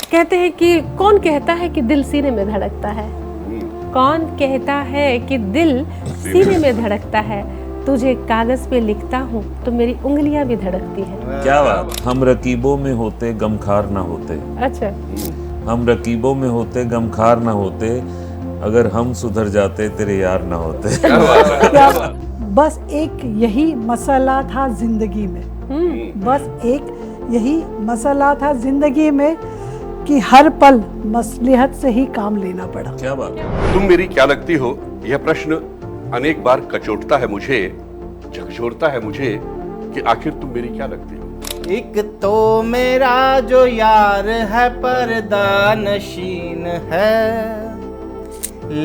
कहते हैं कि कौन कहता है कि दिल सीने में धड़कता है, कौन कहता है कि दिल सीने में धड़कता है, तुझे कागज पे लिखता हूँ तो मेरी उंगलियां भी धड़कती हैं। क्या बात। हम रकीबों में होते गमखार ना होते। अच्छा। हम रकीबों में होते गमखार ना होते, अगर हम सुधर जाते तेरे यार ना होते। बस एक यही मसला था जिंदगी में, बस एक यही मसला था जिंदगी में कि हर पल मसलिहत से ही काम लेना पड़ा। क्या बात। तुम मेरी क्या लगती हो, यह प्रश्न अनेक बार कचोटता है मुझे, झकझोरता है मुझे कि आखिर तुम मेरी क्या लगती हो। एक तो मेरा जो यार है पर्दा नशीन है,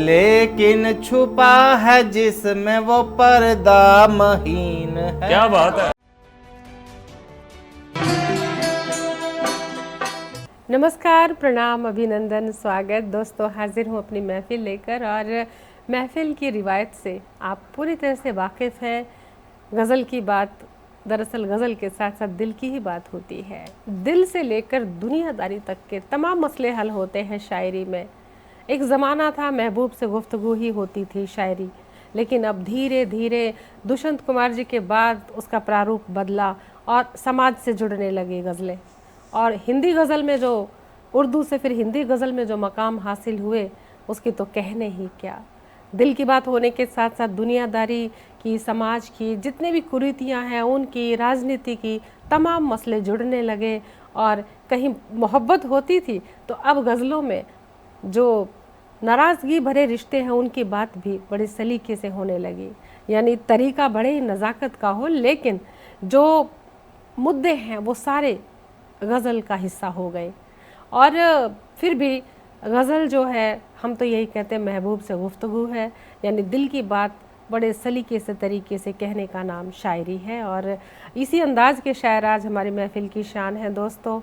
लेकिन छुपा है जिसमें वो पर्दा महीन है। क्या बात है। नमस्कार, प्रणाम, अभिनंदन, स्वागत। दोस्तों हाजिर हूँ अपनी महफिल लेकर, और महफिल की रिवायत से आप पूरी तरह से वाकिफ़ हैं। गज़ल की बात दरअसल गज़ल के साथ साथ दिल की ही बात होती है। दिल से लेकर दुनियादारी तक के तमाम मसले हल होते हैं शायरी में। एक ज़माना था महबूब से गुफ्तगू ही होती थी शायरी, लेकिन अब धीरे धीरे दुष्यंत कुमार जी के बाद उसका प्रारूप बदला और समाज से जुड़ने लगी गज़लें। और हिंदी गज़ल में जो उर्दू से फिर हिंदी गज़ल में जो मकाम हासिल हुए उसकी तो कहने ही क्या। दिल की बात होने के साथ साथ दुनियादारी की, समाज की जितने भी कुरीतियाँ हैं उनकी, राजनीति की तमाम मसले जुड़ने लगे। और कहीं मोहब्बत होती थी तो अब गज़लों में जो नाराज़गी भरे रिश्ते हैं उनकी बात भी बड़े सलीके से होने लगी। यानी तरीका बड़े ही नज़ाकत का हो, लेकिन जो मुद्दे हैं वो सारे गज़ल का हिस्सा हो गए। और फिर भी गज़ल जो है, हम तो यही कहते हैं महबूब से गुफ्तगू है, यानी दिल की बात बड़े सलीके से तरीके से कहने का नाम शायरी है। और इसी अंदाज के शायर आज हमारी महफिल की शान है दोस्तों।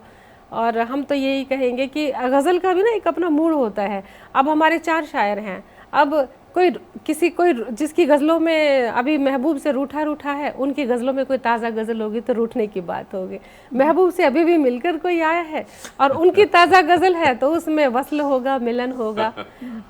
और हम तो यही कहेंगे कि गज़ल का भी ना एक अपना मूड होता है। अब हमारे 4 शायर हैं, अब कोई जिसकी गज़लों में अभी महबूब से रूठा है, उनकी गज़लों में कोई ताज़ा गज़ल होगी तो रूठने की बात होगी। महबूब से अभी भी मिलकर कोई आया है और उनकी ताज़ा गज़ल है तो उसमें वस्ल होगा, मिलन होगा।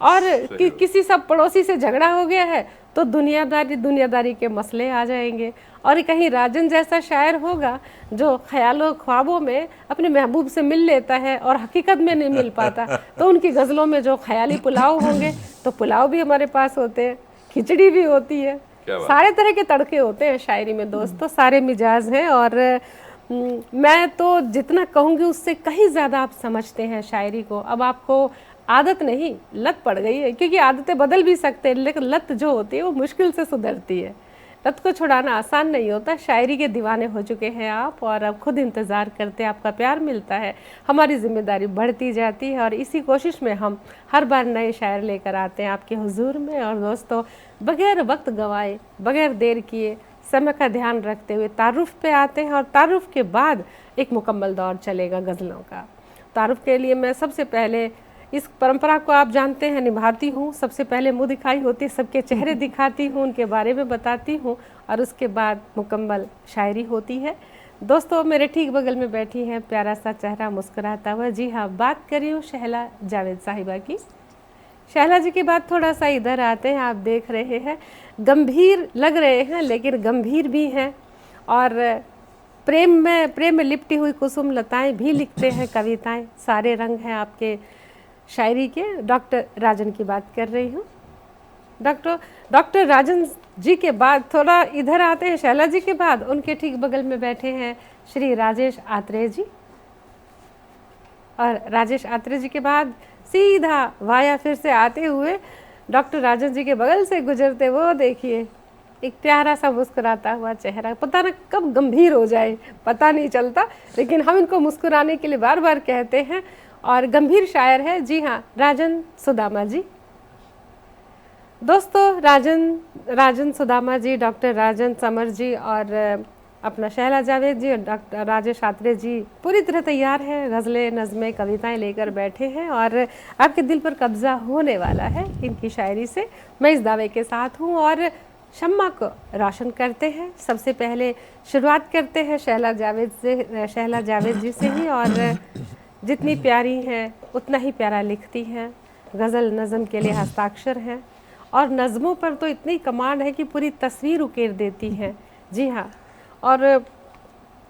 और किसी सब पड़ोसी से झगड़ा हो गया है तो दुनियादारी के मसले आ जाएंगे। और कहीं राजन जैसा शायर होगा जो ख्यालों ख्वाबों में अपने महबूब से मिल लेता है और हकीकत में नहीं मिल पाता, तो उनकी गज़लों में जो ख्याली पुलाव होंगे तो पुलाव भी हमारे पास होते हैं, खिचड़ी भी होती है, सारे तरह के तड़के होते हैं शायरी में दोस्तों, सारे मिजाज हैं। और मैं तो जितना कहूँगी उससे कहीं ज़्यादा आप समझते हैं शायरी को। अब आपको आदत नहीं, लत पड़ गई है, क्योंकि आदतें बदल भी सकते हैं लेकिन लत जो होती है वो मुश्किल से सुधरती है। लत को छुड़ाना आसान नहीं होता। शायरी के दीवाने हो चुके हैं आप, और अब खुद इंतज़ार करते हैं, आपका प्यार मिलता है, हमारी जिम्मेदारी बढ़ती जाती है। और इसी कोशिश में हम हर बार नए शायर लेकर आते हैं आपके हुजूर में। और दोस्तों बग़ैर वक्त गंवाए, बग़ैर देर किए, समय का ध्यान रखते हुए तारुफ़ पे आते हैं। और तारुफ़ के बाद एक मुकम्मल दौर चलेगा गज़लों का। तारुफ़ के लिए मैं सबसे पहले इस परंपरा को आप जानते हैं निभाती हूँ। सबसे पहले मुँह दिखाई होती है, सबके चेहरे दिखाती हूँ, उनके बारे में बताती हूँ, और उसके बाद मुकम्मल शायरी होती है। दोस्तों मेरे ठीक बगल में बैठी हैं प्यारा सा चेहरा मुस्कुराता हुआ। जी हाँ, बात कर रही हूँ शहला जावेद साहिबा की। शहला जी की बात थोड़ा सा इधर आते हैं। आप देख रहे हैं गंभीर लग रहे हैं लेकिन गंभीर भी हैं, और प्रेम में लिपटी हुई कुसुम लताएं भी लिखते हैं कविताएं। सारे रंग हैं आपके शायरी के। डॉक्टर राजन की बात कर रही हूँ। डॉक्टर राजन जी के बाद थोड़ा इधर आते हैं, शैला जी के बाद उनके ठीक बगल में बैठे हैं श्री राजेश आत्रेय जी। और राजेश आत्रेय जी के बाद सीधा वाया फिर से आते हुए डॉक्टर राजन जी के बगल से गुजरते, वो देखिए एक प्यारा सा मुस्कुराता हुआ चेहरा। पता ना कब गंभीर हो जाए पता नहीं चलता, लेकिन हम इनको मुस्कुराने के लिए बार बार कहते हैं। और गंभीर शायर है, जी हाँ, राजन सुदामा जी। दोस्तों राजन सुदामा जी, डॉक्टर राजन समर जी और अपना शहला जावेद जी और डॉक्टर राजेश आत्रेय जी पूरी तरह तैयार हैं। गज़लें, नज़में, कविताएं लेकर बैठे हैं और आपके दिल पर कब्ज़ा होने वाला है इनकी शायरी से। मैं इस दावे के साथ हूँ और शम्मा को रोशन करते हैं। सबसे पहले शुरुआत करते हैं शहला जावेद जी से ही। और जितनी प्यारी हैं उतना ही प्यारा लिखती हैं। गज़ल नज़म के लिए हस्ताक्षर हैं और नज़मों पर तो इतनी कमांड है कि पूरी तस्वीर उकेर देती हैं। जी हाँ, और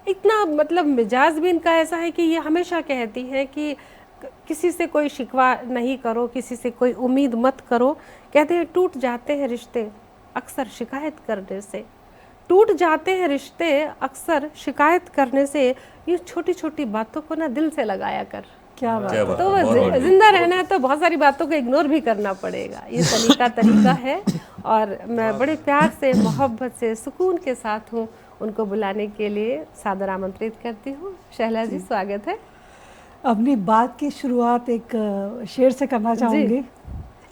इतना मतलब मिजाज भी इनका ऐसा है कि ये हमेशा कहती हैं कि किसी से कोई शिकवा नहीं करो, किसी से कोई उम्मीद मत करो। कहते हैं टूट जाते हैं रिश्ते अक्सर शिकायत करने से, टूट जाते हैं रिश्ते अक्सर शिकायत करने से। ये छोटी छोटी बातों को ना दिल से लगाया कर। क्या बात क्या है। बात तो है, बहुत बढ़िया। जिंदा रहना है तो बहुत सारी बातों को इग्नोर भी करना पड़ेगा। ये तरीका है और मैं बड़े प्यार से, मोहब्बत से, सुकून के साथ हूँ उनको बुलाने के लिए सादर आमंत्रित करती हूँ। शहला जी, स्वागत है। अपनी बात की शुरुआत एक शेर से करना चाहूंगी।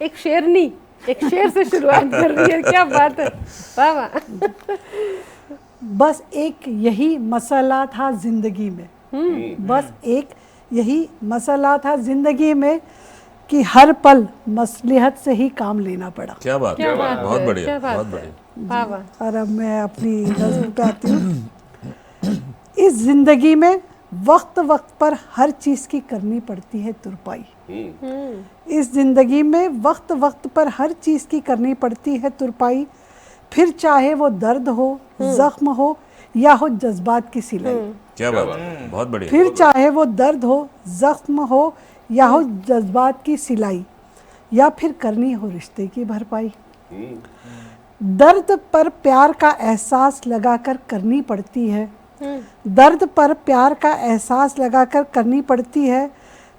एक शेरनी, एक शेर से शुरुआत कर रही है, क्या बात है, वाह वाह। बस एक यही मसला था जिंदगी में, बस एक यही मसला था जिंदगी में कि हर पल मसलिहत से ही काम लेना पड़ा। क्या बात क्या है, बात बहुत है, बढ़िया, क्या बात बहुत है। बढ़िया। वाह वाह। और अब मैं अपनी नज़्म पे आती हूँ। इस जिंदगी में वक्त वक्त पर हर चीज़ की करनी पड़ती है तुरपाई। इस जिंदगी में वक्त वक्त पर हर चीज़ की करनी पड़ती है तुरपाई, फिर चाहे वो दर्द हो, जख्म हो या हो जज्बात की सिलाई। क्या बात है, बहुत बढ़िया। फिर चाहे वो दर्द हो, जख्म हो या हो जज्बात की सिलाई, या फिर करनी हो रिश्ते की भरपाई। दर्द पर प्यार का एहसास लगाकर करनी पड़ती है, दर्द पर प्यार का एहसास लगाकर करनी पड़ती है,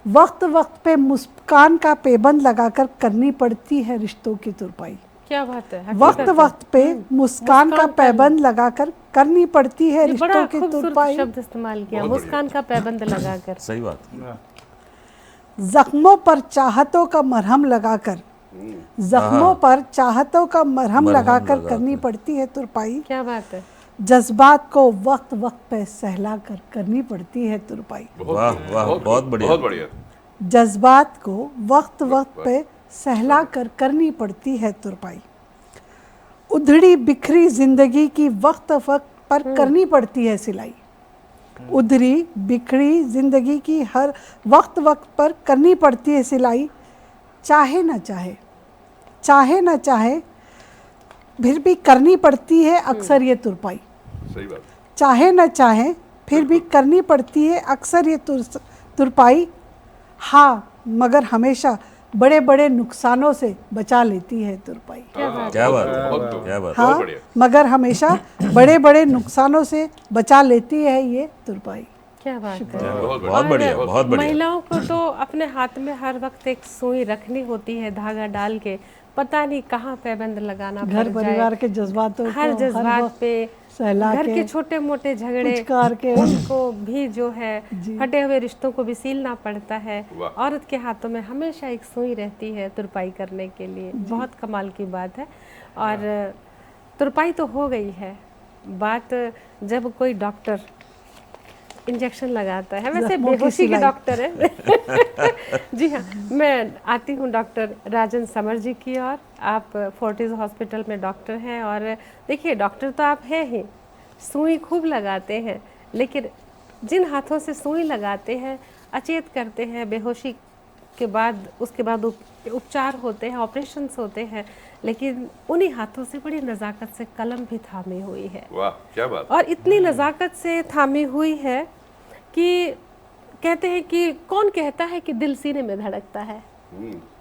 वक्त वक्त पे मुस्कान का पेबंद लगाकर करनी पड़ती है रिश्तों की तुरपाई। क्या बात है, वक्त हकीकत है। वक्त पे मुस्कान का पैबंद लगाकर करनी पड़ती है ये बड़ा रिश्तों की खूबसूरत तुरपाई। शब्द इस्तेमाल किया, मुस्कान का पैबंद लगाकर। सही बात है। जख्मों पर चाहतों का मरहम लगाकर, जख्मों पर चाहतों का मरहम लगाकर करनी पड़ती है तुरपाई। क्या बात है। जज्बात को वक्त वक्त पे सहला कर करनी पड़ती है तुरपाई। वाह वाह, बहुत बढ़िया, बहुत बढ़िया। जज्बात को वक्त वक्त पे सहला कर करनी पड़ती है तुरपाई। उधड़ी बिखरी जिंदगी की वक्त वक्त पर करनी पड़ती है सिलाई। उधड़ी बिखरी जिंदगी की हर वक्त वक्त पर करनी पड़ती है सिलाई। चाहे ना चाहे, चाहे ना चाहे, फिर भी करनी पड़ती है अक्सर ये तुरपाई। सही बात। चाहे ना चाहे फिर भी करनी पड़ती है अक्सर ये तुरपाई। हाँ, मगर हमेशा बड़े बड़े नुकसानों से बचा लेती है तुरपाई। क्या बात है, क्या बात है। हाँ, बढ़िया। मगर हमेशा बड़े बड़े नुकसानों से बचा लेती है ये तुरपाई। क्या बात है। बहुत बढ़िया, बहुत बढ़िया। महिलाओं को तो अपने हाथ में हर वक्त एक सुई रखनी होती है, धागा डाल के, पता नहीं कहाँ पैबंद लगाना घर पड़ परिवार जाए। के जज्बातों हर को जज्बात वक्त पे, सहला घर के, के छोटे मोटे झगड़े पुचकार के, उनको भी जो है फटे हुए रिश्तों को भी सीलना पड़ता है। वाह। औरत के हाथों में हमेशा एक सुई रहती है तुरपाई करने के लिए। बहुत कमाल की बात है। और तुरपाई तो हो गई है बात, जब कोई डॉक्टर इंजेक्शन लगाता है, वैसे जख्मों की बेहोशी के सिलाई। डॉक्टर है। जी हाँ, मैं आती हूँ डॉक्टर राजन समर जी की ओर। आप फोर्टिस हॉस्पिटल में डॉक्टर हैं और देखिए, डॉक्टर तो आप हैं ही, सुई खूब लगाते हैं, लेकिन जिन हाथों से सुई लगाते हैं, अचेत करते हैं, बेहोशी के बाद उसके बाद उपचार होते हैं, ऑपरेशंस होते हैं, लेकिन उन्हीं हाथों से बड़ी नज़ाकत से कलम भी थामी हुई है। वाह, क्या बात। और इतनी नज़ाकत से थामी हुई है कि कहते हैं कि कौन कहता है कि दिल सीने में धड़कता है,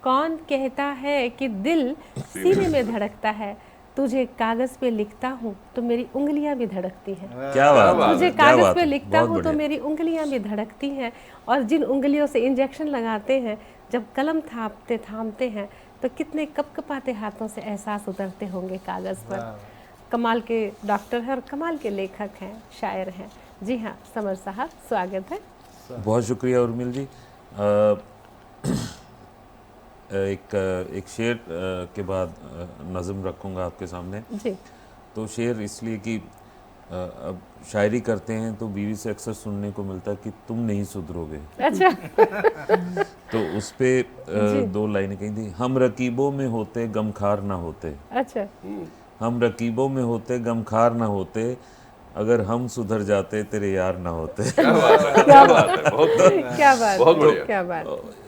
कौन कहता है कि दिल सीने में धड़कता है, तुझे कागज पे लिखता हूँ तो मेरी उंगलियां भी धड़कती हैं। क्या बात है, तुझे क्या कागज बात पे है, लिखता बहुत हूँ तो बढ़िया। मेरी उंगलियां भी धड़कती हैं। और जिन उंगलियों से इंजेक्शन लगाते हैं, जब कलम थामते हैं, तो कितने कपकपाते हाथों से एहसास उतरते होंगे कागज पर। कमाल के डॉक्टर हैं और कमाल के लेखक हैं, शायर हैं। जी हाँ, समर साहब, स्वागत है। बहुत शुक्रिया उर्मिल जी। एक शेर के बाद नज़म रखूँगा आपके सामने। जी। तो शेर इसलिए कि अब शायरी करते हैं तो बीवी से अक्सर सुनने को मिलता है कि तुम नहीं सुधरोगे। अच्छा। तो उस पे दो लाइनें कही थी। हम रकीबों में होते गमखार ना होते, अच्छा। हम रकीबों में होते गमखार ना होते, अगर हम सुधर जाते तेरे यार ना होते। क्या बात है, क्या बात है, बहुत क्या बात बहुत है, बढ़िया। क्या बात।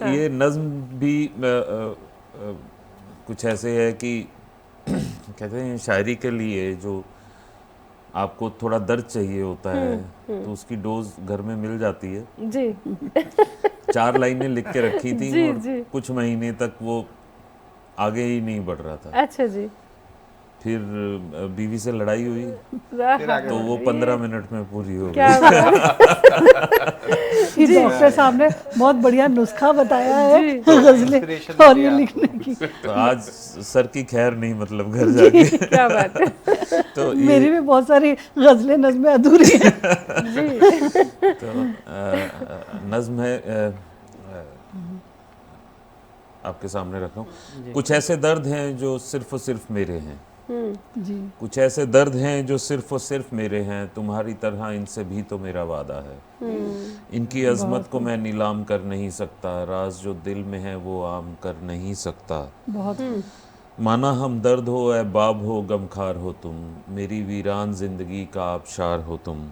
ये नज्म भी कुछ ऐसे है कि कहते हैं शायरी के लिए जो आपको थोड़ा दर्द चाहिए होता है तो उसकी डोज घर में मिल जाती है। जी 4 लाइनें लिख के रखी थी जी, और जी। कुछ महीने तक वो आगे ही नहीं बढ़ रहा था। अच्छा जी। फिर बीवी से लड़ाई हुई तो वो 15 मिनट में पूरी हो क्या गई। बात। कि डॉक्टर साहब ने बहुत बढ़िया नुस्खा बताया है जी। गजलें Inspiration और मिली ये आपको। लिखने की। तो आज सर की खैर नहीं, मतलब घर जाके। क्या बात है। तो मेरी ये भी बहुत सारी गजलें नज़में अधूरी हैं। तो नज्म है, आपके सामने रखा हूँ। कुछ ऐसे दर्द हैं जो सिर्फ और सिर्फ मेरे हैं, जी कुछ ऐसे दर्द हैं जो सिर्फ और सिर्फ मेरे हैं, तुम्हारी तरह इनसे भी तो मेरा वादा है। इनकी अजमत को मैं नीलाम कर नहीं सकता, राज जो दिल में है वो आम कर नहीं सकता। बहुत माना हम दर्द हो ए बाब हो गमखार हो तुम, मेरी वीरान जिंदगी का आबशार हो तुम,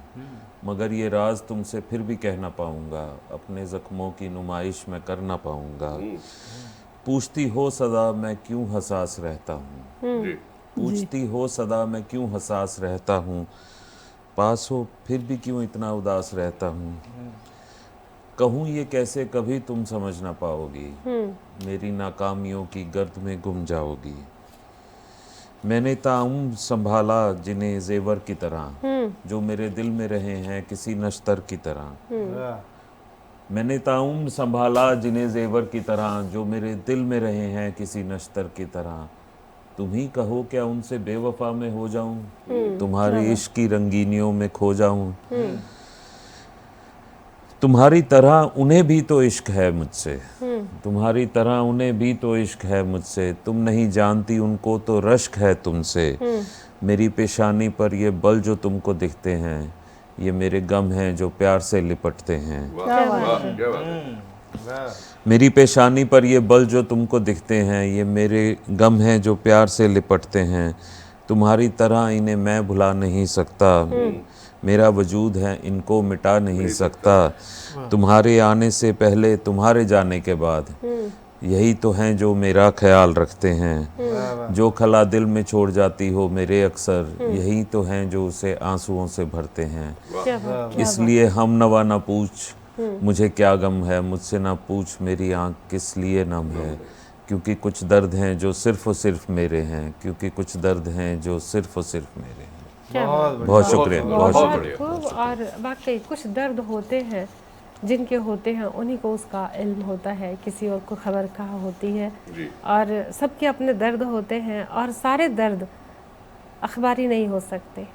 मगर ये राज तुमसे फिर भी कह ना पाऊंगा, अपने जख्मों की नुमाइश मैं कर ना पाऊंगा। पूछती हो सदा मैं क्यों हसास रहता हूँ, जी पूछती हो सदा मैं क्यों हसास रहता हूँ, पास हो फिर भी क्यों इतना उदास रहता हूँ। कहूँ ये कैसे कभी तुम समझ ना पाओगी, मेरी नाकामियों की गर्द में गुम जाओगी। मैंने ताउम संभाला जिन्हें जेवर की तरह, जो मेरे दिल में रहे हैं किसी नश्तर की तरह। वाह। मैंने ताउम संभाला जिन्हें जेवर की तरह, जो मेरे दिल में रहे हैं किसी नश्तर की तरह। तुम ही कहो क्या उनसे बेवफा में हो जाऊं, तुम्हारे इश्क की रंगीनियों में खो जाऊं। तुम्हारी तरह उन्हें भी तो इश्क है मुझसे, तुम्हारी तरह उन्हें भी तो इश्क है मुझसे, तुम नहीं जानती उनको तो रश्क है तुमसे। मेरी पेशानी पर ये बल जो तुमको दिखते हैं, ये मेरे गम हैं जो प्यार से लिपटते हैं। वाह वाह क्या बात है। वाह। मेरी पेशानी पर ये बल जो तुमको दिखते हैं, ये मेरे गम हैं जो प्यार से लिपटते हैं। तुम्हारी तरह इन्हें मैं भुला नहीं सकता, मेरा वजूद है इनको मिटा नहीं सकता। तुम्हारे आने से पहले तुम्हारे जाने के बाद, यही तो हैं जो मेरा ख्याल रखते हैं। जो खला दिल में छोड़ जाती हो मेरे अक्सर, यही तो हैं जो उसे आंसुओं से भरते हैं। क्या बात। इसलिए हम नवा ना पूछ मुझे क्या गम है, मुझसे ना पूछ मेरी आंख किस लिए नम है, क्योंकि कुछ दर्द हैं जो सिर्फ और सिर्फ मेरे हैं, क्योंकि कुछ दर्द हैं जो सिर्फ और सिर्फ मेरे हैं। क्या बात। बहुत शुक्रिया, बहुत बहुत शुक्रिया। खूब। और वाकई कुछ दर्द होते हैं जिनके होते हैं उन्हीं को उसका इल्म होता है, किसी और को खबर कहाँ होती है। जी और सबके अपने दर्द होते हैं और सारे दर्द अखबारी नहीं हो सकते।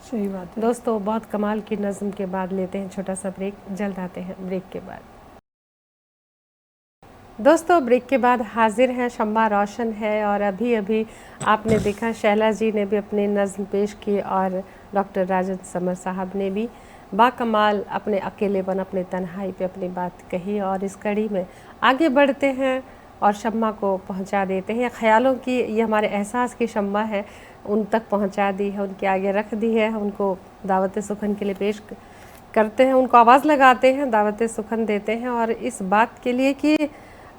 सही बात है। दोस्तों बहुत कमाल की नज़्म के बाद लेते हैं छोटा सा ब्रेक, जल्द आते हैं ब्रेक के बाद। दोस्तों ब्रेक के बाद हाजिर हैं, शम्मा रोशन है और अभी अभी आपने देखा शैला जी ने भी अपनी नज़्म पेश की और डॉक्टर राजन समर साहब ने भी बाकमाल अपने अकेलेपन, अपने तन्हाई पे अपनी बात कही। और इस कड़ी में आगे बढ़ते हैं और शम्मा को पहुंचा देते हैं, ख्यालों की ये हमारे एहसास की शम्मा है, उन तक पहुंचा दी है, उनके आगे रख दी है, उनको दावत सुखन के लिए पेश करते हैं, उनको आवाज़ लगाते हैं, दावत सुखन देते हैं। और इस बात के लिए कि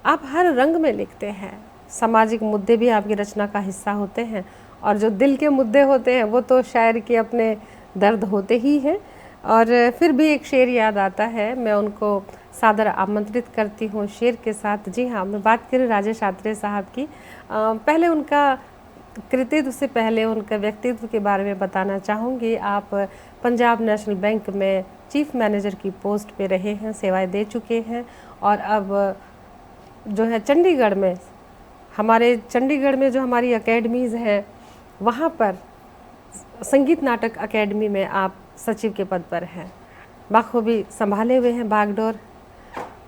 आप हर रंग में लिखते हैं, सामाजिक मुद्दे भी आपकी रचना का हिस्सा होते हैं और जो दिल के मुद्दे होते हैं वो तो शायर के अपने दर्द होते ही हैं। और फिर भी एक शेर याद आता है, मैं उनको सादर आमंत्रित करती हूँ शेर के साथ। जी हाँ, मैं बात करूँ राजेश आत्रेय साहब की। पहले उनका कृतित्व से पहले उनका व्यक्तित्व के बारे में बताना चाहूँगी। आप पंजाब नेशनल बैंक में चीफ मैनेजर की पोस्ट पे रहे हैं, सेवाएं दे चुके हैं और अब जो है चंडीगढ़ में, हमारे चंडीगढ़ में जो हमारी एकेडमीज़ हैं वहाँ पर संगीत नाटक एकेडमी में आप सचिव के पद पर हैं, बखूबी संभाले हुए हैं बागडोर।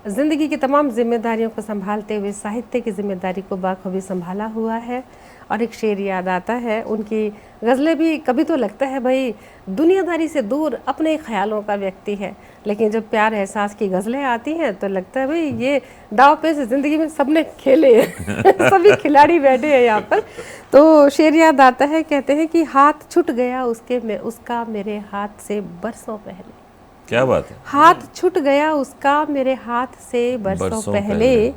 ज़िंदगी की तमाम जिम्मेदारियों को संभालते हुए साहित्य की जिम्मेदारी को बाखूबी संभाला हुआ है। और एक शेर याद आता है, उनकी गज़लें भी कभी तो लगता है भाई दुनियादारी से दूर अपने ख्यालों का व्यक्ति है, लेकिन जब प्यार एहसास की गज़लें आती हैं तो लगता है भाई ये दाव पेच ज़िंदगी में सबने खेले हैं सभी खिलाड़ी बैठे हैं यहाँ पर। तो शेर याद आता है, कहते हैं कि हाथ छूट गया उसका मेरे हाथ से बरसों पहले। क्या बात है। हाथ छूट गया उसका मेरे हाथ से बरसों पहले,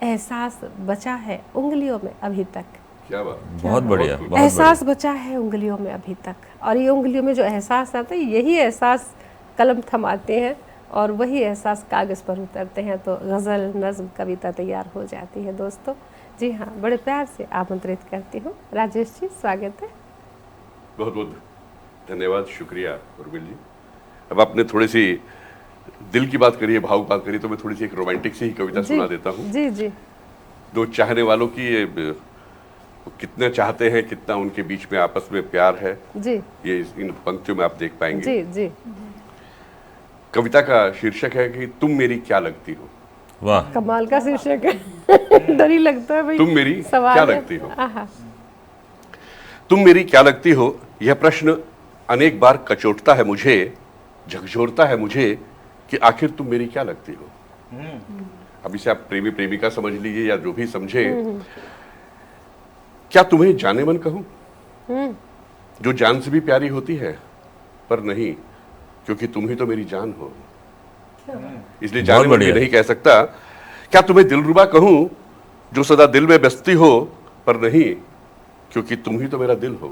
एहसास बचा है उंगलियों में अभी तक। क्या बात, बहुत बढ़िया, बहुत एहसास बचा है उंगलियों में अभी तक। और ये उंगलियों में जो एहसास आता है, यही एहसास कलम थमाते हैं और वही एहसास कागज़ पर उतरते हैं, तो गज़ल, नज़्म, कविता तैयार हो जाती है दोस्तों। जी हाँ, बड़े प्यार से आमंत्रित करती हूँ। राजेश जी, स्वागत है। बहुत बहुत धन्यवाद, शुक्रिया उर्मिल जी। अब आपने थोड़ी सी दिल की बात करी है, भावुक बात करी, तो मैं थोड़ी सी एक रोमांटिक सी ही कविता सुना देता हूँ। जी जी। दो चाहने वालों की कितने चाहते हैं, कितना उनके बीच में आपस में प्यार है, जी ये इन पंक्तियों में आप देख पाएंगे। जी जी। कविता का शीर्षक है कि तुम मेरी क्या लगती हो। वाह, कमाल का शीर्षक है डर ही लगता है भाई, तुम मेरी सवाल क्या है। लगती हो। आहा। तुम मेरी क्या लगती हो, यह प्रश्न अनेक बार कचोटता है मुझे, झकझोरता है मुझे कि आखिर तुम मेरी क्या लगती हो। अब इसे आप प्रेमी प्रेमिका समझ लीजिए या जो भी समझे। क्या तुम्हें जाने मन कहूं, जो जान से भी प्यारी होती है, पर नहीं, क्योंकि तुम ही तो मेरी जान हो, इसलिए जाने मन भी नहीं कह सकता। क्या तुम्हें दिलरुबा कहूं, जो सदा दिल में बसती हो, पर नहीं, क्योंकि तुम ही तो मेरा दिल हो।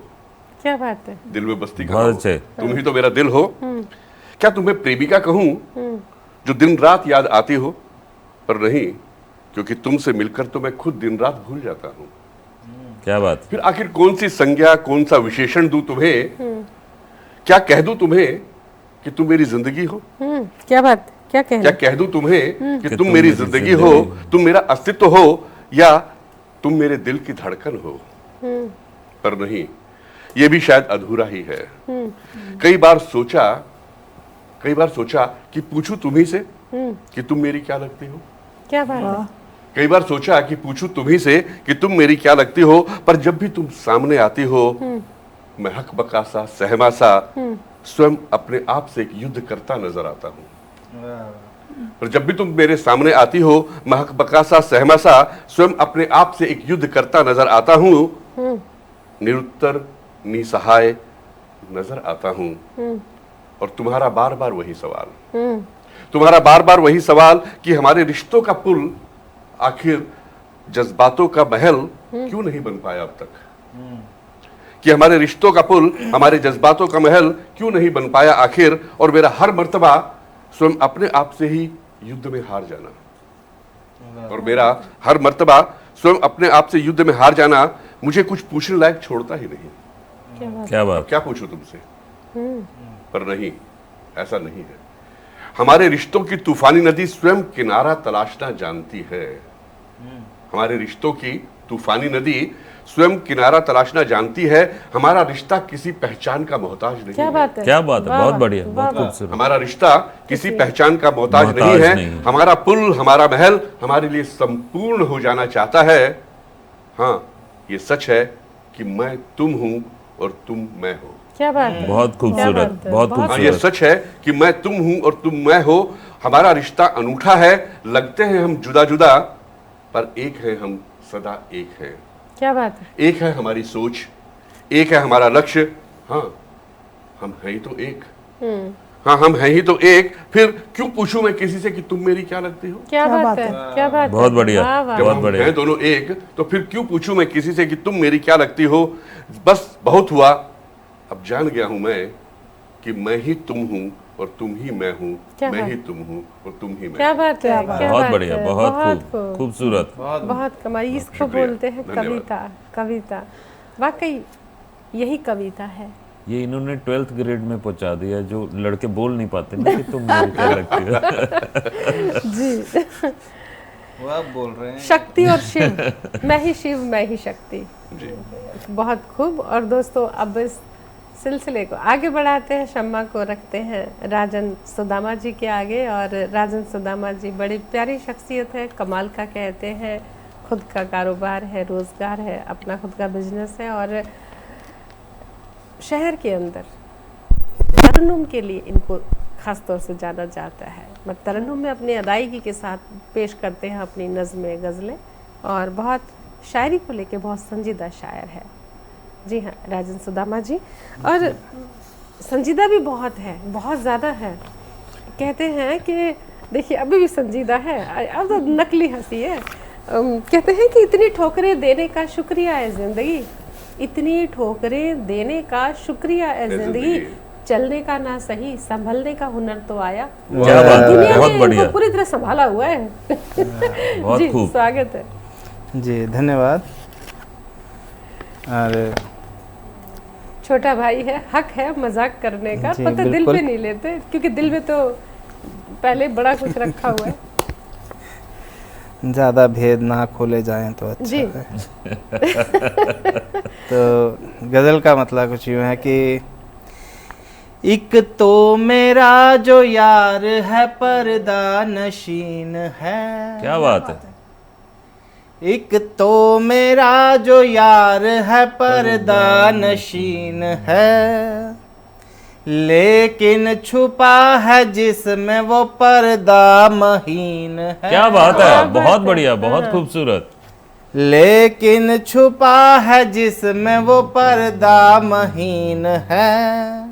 क्या बात है। दिल में बस्ती बहुत कहाँ अच्छे। हो, तुम ही तो मेरा दिल हो। क्या तुम्हें प्रेमिका कहूं, जो दिन रात याद आती हो, पर नहीं, क्योंकि तुमसे मिलकर तो मैं खुद दिन रात भूल जाता हूं। क्या बात। फिर आखिर कौन सी संज्ञा, कौन सा विशेषण दूं तुम्हें, क्या कह दूं तुम्हें कि तुम मेरी जिंदगी हो। क्या बात, क्या कहना। क्या कह दूं तुम्हें कि तुम मेरी जिंदगी हो, तुम मेरा अस्तित्व हो, या तुम मेरे दिल की धड़कन हो। पर नहीं, ये भी शायद अधूरा ही है। कई बार सोचा कि पूछूं तुम्ही से कि तुम मेरी क्या लगती हो। क्या बात है। कई बार सोचा कि पूछूं तुम्ही से कि तुम मेरी क्या लगती हो, पर जब भी तुम सामने आती हो, मैं हकबका सा, सहमा सा, स्वयं अपने आप से एक युद्ध करता नजर आता हूं। पर जब भी तुम मेरे सामने आती हो, मैं हकबका सा, सहमा सा, स्वयं अपने आप से एक युद्ध करता नजर आता हूं। निरुत्तर, निसहाय नजर आता हूं। और तुम्हारा बार बार वही सवाल कि हमारे रिश्तों का पुल आखिर जज्बातों का महल क्यों नहीं बन पाया अब तक। कि हमारे रिश्तों का पुल, हमारे जज्बातों का महल क्यों नहीं बन पाया आखिर। और मेरा हर मर्तबा स्वयं अपने आप से ही युद्ध में हार जाना। और मेरा हर मर्तबा स्वयं अपने आप से युद्ध में हार जाना मुझे कुछ पूछने लायक छोड़ता ही नहीं। क्या बात। क्या पूछूं तुमसे। पर नहीं, ऐसा नहीं है। हमारे रिश्तों की तूफानी नदी स्वयं किनारा तलाशना जानती है। हमारे रिश्तों की तूफानी नदी स्वयं किनारा तलाशना जानती है। हमारा रिश्ता किसी पहचान का मोहताज नहीं क्या है। बात है। क्या बात है, बहुत बढ़िया, वाह, बहुत वाह। खूबसूरत। हमारा रिश्ता किसी पहचान का मोहताज नहीं है। हमारा पुल, हमारा महल हमारे लिए संपूर्ण हो जाना चाहता है। हाँ, ये सच है कि मैं तुम हूं और तुम मैं हो। क्या बात है। बहुत खूबसूरत, बहुत हाँ, ये खूबसूरत। सच है कि मैं तुम हूं और तुम मैं हो। हमारा रिश्ता अनूठा है। लगते हैं हम जुदा जुदा, पर एक है हम, सदा एक है। क्या बात है। एक है हमारी सोच, एक है हमारा लक्ष्य। हाँ, हम हैं ही तो एक। हाँ, हम हैं ही तो एक। फिर क्यों पूछूं मैं किसी से कि तुम मेरी क्या लगती हो। क्या बात है। क्या बात है। बहुत बढ़िया, वाह, वाह। जब बहुत हम बढ़िया। हैं दोनों एक, तो फिर क्यों पूछूं मैं किसी से कि तुम मेरी क्या लगती हो। बस बहुत हुआ, अब जान गया हूं मैं कि मैं ही तुम हूं और तुम ही मैं हूं। क्या मैं बात। ही तुम हूं और तुम ही मैं क्या हूं। बात है। क्या बहुत बात बढ़िया, है। बहुत खूब। खूबसूरत। बहुत कमाल। इसको शुक्रिया, बोलते हैं धन्यवाद। कविता। कविता वाकई यही कविता है। ये इन्होंने 12th ग्रेड में पहुंचा दिया, जो लड़के बोल नहीं पाते ना कि तुम मेरी क्या लगती हो। जी। वो आप बोल रहे हैं। शक्ति और शिव, मैं ही शिव, मैं ही शक्ति। जी। बहुत खूब। और दोस्तों, अब इस सिलसिले को आगे बढ़ाते हैं, शम्मा को रखते हैं राजन सुदामा जी के आगे। और राजन सुदामा जी बड़ी प्यारी शख्सियत है, कमाल का कहते हैं, खुद का कारोबार है, रोज़गार है, अपना खुद का बिजनेस है और शहर के अंदर तरन्नुम के लिए इनको ख़ास तौर से जाना जाता है। मतलब तरन्नुम में अपनी अदायगी के साथ पेश करते हैं अपनी नज़में, गज़लें और बहुत शायरी को लेके बहुत संजीदा शायर है। जी हाँ, राजन सुदामा जी। और संजीदा भी बहुत है, बहुत ज़्यादा है। कहते हैं कि देखिए अभी भी संजीदा है, अब तो नकली हंसी है। कहते हैं कि इतनी ठोकरें देने का शुक्रिया है ज़िंदगी, इतनी ठोकरें देने का शुक्रिया है ज़िंदगी, चलने का ना सही संभलने का हुनर तो आया। क्या बात है, दुनिया बहुत ने बढ़िया, इनको पूरी तरह संभाला हुआ है। बहुत जी, खूब। स्वागत है। जी धन्यवाद। और छोटा भाई है, हक है मजाक करने का, जी, पता दिल बिल्कुल। पे नहीं लेते क्योंकि दिल में तो पहले बड़ा कुछ रखा हुआ है। ज़्यादा भेद ना खोले जाएं तो अच्छा जी। है। तो गज़ल का मतलब कुछ यूँ है कि एक तो मेरा जो यार है पर्दा नशीन है। क्या बात है। एक तो मेरा जो यार है पर्दा नशीन है, लेकिन छुपा है जिसमें वो पर्दा महीन है। क्या बात है, बात बहुत है। बढ़िया, बहुत हाँ। खूबसूरत। लेकिन छुपा है जिसमें वो पर्दा महीन है।